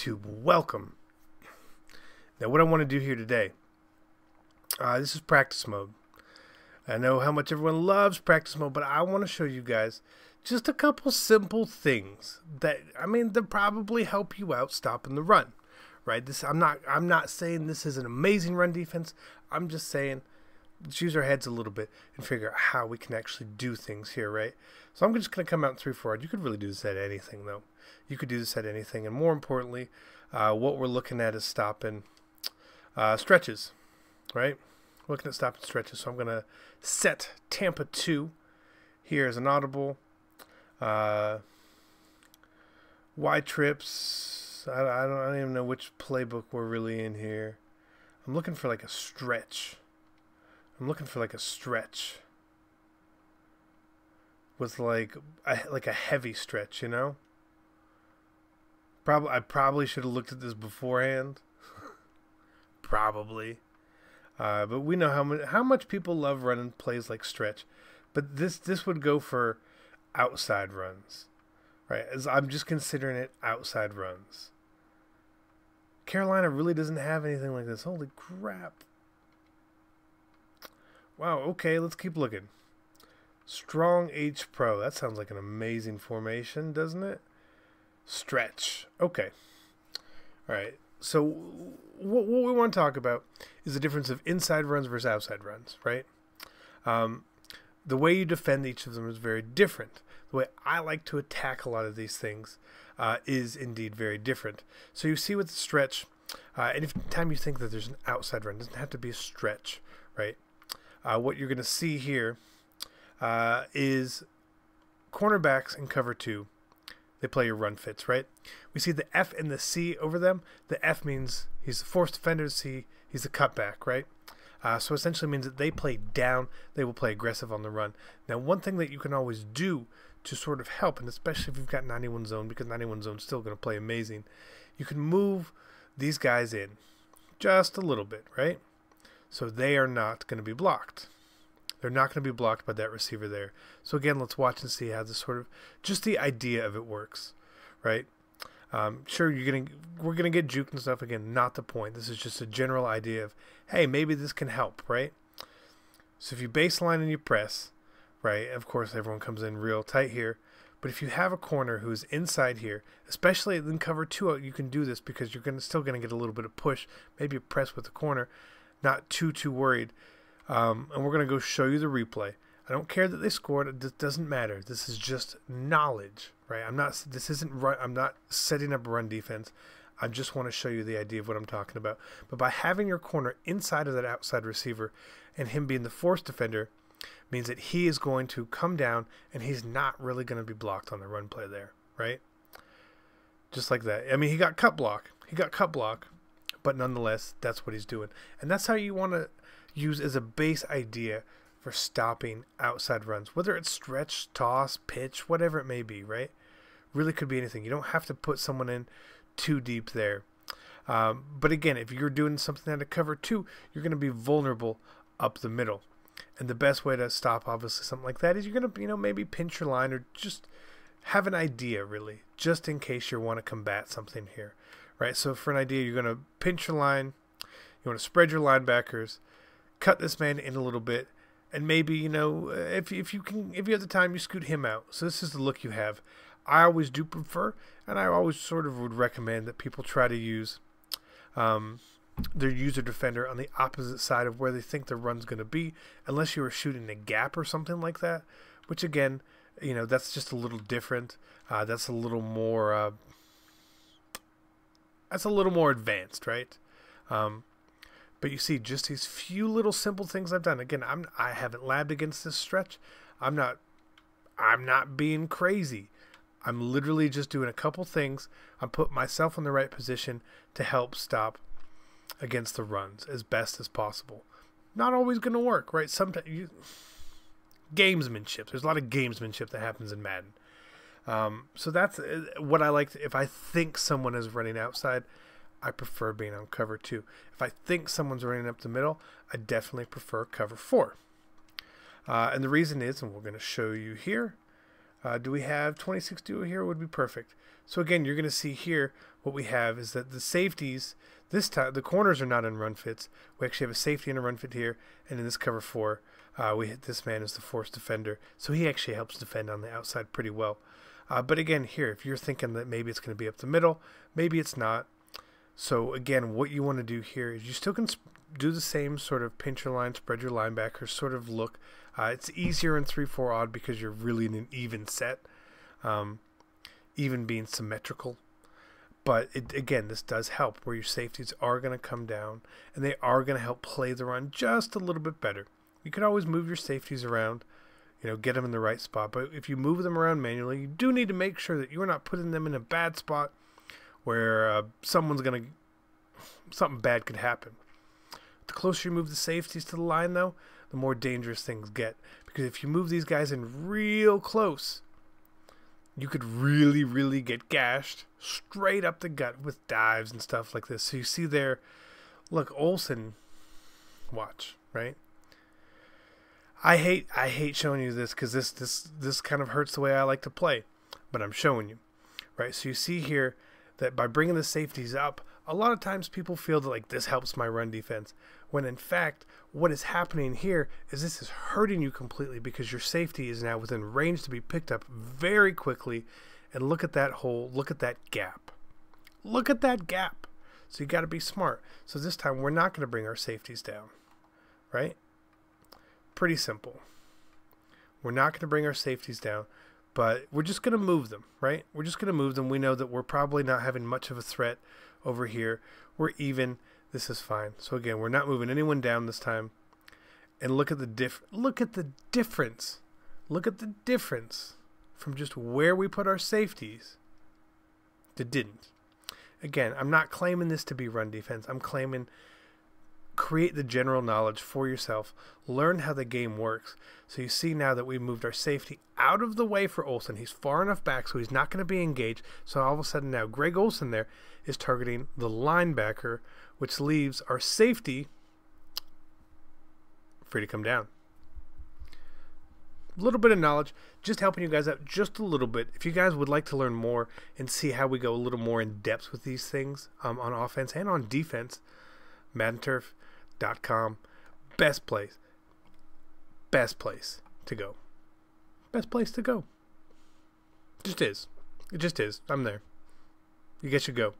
YouTube, welcome. Now what I want to do here today, this is practice mode. I know how much everyone loves practice mode, but I want to show you guys just a couple simple things that, they'll probably help you out stopping the run, right? I'm not saying this is an amazing run defense. I'm just saying let's use our heads a little bit and figure out how we can actually do things here, right? So I'm just going to come out 3-4. You could really do this at anything, though. You could do this at anything, and more importantly, what we're looking at is stopping stretches, right? Looking at stopping stretches. So I'm going to set Tampa 2 here as an audible. Y trips. I don't even know which playbook we're really in here. I'm looking for like a stretch. With like a heavy stretch, you know? I probably should have looked at this beforehand. Probably. But we know how much people love running plays like stretch. But this would go for outside runs, right? As I'm just considering it outside runs. Carolina really doesn't have anything like this. Holy crap. Wow, okay, let's keep looking. Strong H Pro. That sounds like an amazing formation, doesn't it? Stretch. Okay. All right. So what we want to talk about is the difference of inside runs versus outside runs, right? The way you defend each of them is very different. The way I like to attack a lot of these things is indeed very different. So you see with the stretch, any time you think that there's an outside run, it doesn't have to be a stretch, right? What you're going to see here is cornerbacks in cover 2. They play your run fits, right? We see the F and the C over them. The F means he's the force defender. The C, he's the cutback, right? So essentially means that they play down. They will play aggressive on the run. Now, one thing that you can always do to sort of help, and especially if you've got 91 zone, because 91 zone is still going to play amazing, you can move these guys in just a little bit, right? So they are not going to be blocked. They're not going to be blocked by that receiver there. So again, let's watch and see how this sort of, just the idea of it works, right? Sure, we're gonna get juked and stuff. Again, not the point. This is just a general idea of, hey, maybe this can help, right? So if you baseline and you press, right? Of course, everyone comes in real tight here. But if you have a corner who's inside here, especially in cover 2, you can do this because you're still gonna get a little bit of push, maybe a press with the corner, not too worried. And we're going to go show you the replay. I don't care that they scored. It doesn't matter. This is just knowledge, right? I'm not setting up a run defense. I just want to show you the idea of what I'm talking about. But by having your corner inside of that outside receiver and him being the force defender means that he is going to come down and he's not really going to be blocked on the run play there, right? Just like that. He got cut block. But nonetheless, that's what he's doing. And that's how you want to use as a base idea for stopping outside runs, whether it's stretch, toss, pitch, whatever it may be, right? Really could be anything. You don't have to put someone in too deep there. But again, if you're doing something out of cover 2, you're going to be vulnerable up the middle. And the best way to stop, obviously, something like that is you're going to, maybe pinch your line or just have an idea, really, just in case you want to combat something here, right? So for an idea, you're going to pinch your line, you want to spread your linebackers, cut this man in a little bit, and maybe, if you have the time, you scoot him out. So this is the look you have. I always do prefer, and I always sort of would recommend that people try to use their user defender on the opposite side of where they think the run's going to be, unless you were shooting a gap or something like that, which again, that's just a little different. That's a little more advanced, right? But you see, just these few little simple things I've done. Again, I haven't labbed against this stretch. I'm not being crazy. I'm literally just doing a couple things. I'm putting myself in the right position to help stop against the runs as best as possible. Not always going to work, right? Sometimes gamesmanship. There's a lot of gamesmanship that happens in Madden. So that's what I like. If I think someone is running outside, I prefer being on cover 2. If I think someone's running up the middle, I definitely prefer cover 4. And the reason is, and we're going to show you here, do we have 26 duo here? Would be perfect. So again, you're going to see here what we have is that the safeties, this time, the corners are not in run fits. We actually have a safety and a run fit here, and in this cover 4, we hit this man as the force defender. So he actually helps defend on the outside pretty well. But again, here, if you're thinking that maybe it's going to be up the middle, maybe it's not. So again, what you want to do here is you still can do the same sort of pinch your line, spread your linebacker sort of look. It's easier in 3-4 odd because you're really in an even set, even being symmetrical. But again, this does help where your safeties are going to come down and they are going to help play the run just a little bit better. You can always move your safeties around, get them in the right spot. But if you move them around manually, you do need to make sure that you're not putting them in a bad spot where something bad could happen. The closer you move the safeties to the line, though, the more dangerous things get. Because if you move these guys in real close, you could really, really get gashed straight up the gut with dives and stuff like this. So you see there, look, Olsen, watch, right? I hate showing you this because this kind of hurts the way I like to play, but I'm showing you, right? So you see here that by bringing the safeties up, a lot of times people feel that like this helps my run defense, when in fact what is happening here is this is hurting you completely because your safety is now within range to be picked up very quickly. And look at that hole, look at that gap. Look at that gap. So you got to be smart. So this time we're not going to bring our safeties down, right? Pretty simple. We're not going to bring our safeties down, but we're just going to move them, right? We're just going to move them. We know that we're probably not having much of a threat over here. We're even. This is fine. So again, we're not moving anyone down this time. And look at the difference. Look at the difference from just where we put our safeties to didn't. Again, I'm not claiming this to be run defense. I'm claiming create the general knowledge for yourself. Learn how the game works. So you see now that we moved our safety out of the way for Olsen. He's far enough back so he's not going to be engaged. So all of a sudden now Greg Olsen there is targeting the linebacker, which leaves our safety free to come down. A little bit of knowledge, just helping you guys out just a little bit. If you guys would like to learn more and see how we go a little more in depth with these things on offense and on defense, MaddenTurf.com, best place to go. Best place to go. Just is. It just is. I'm there. You guys should go.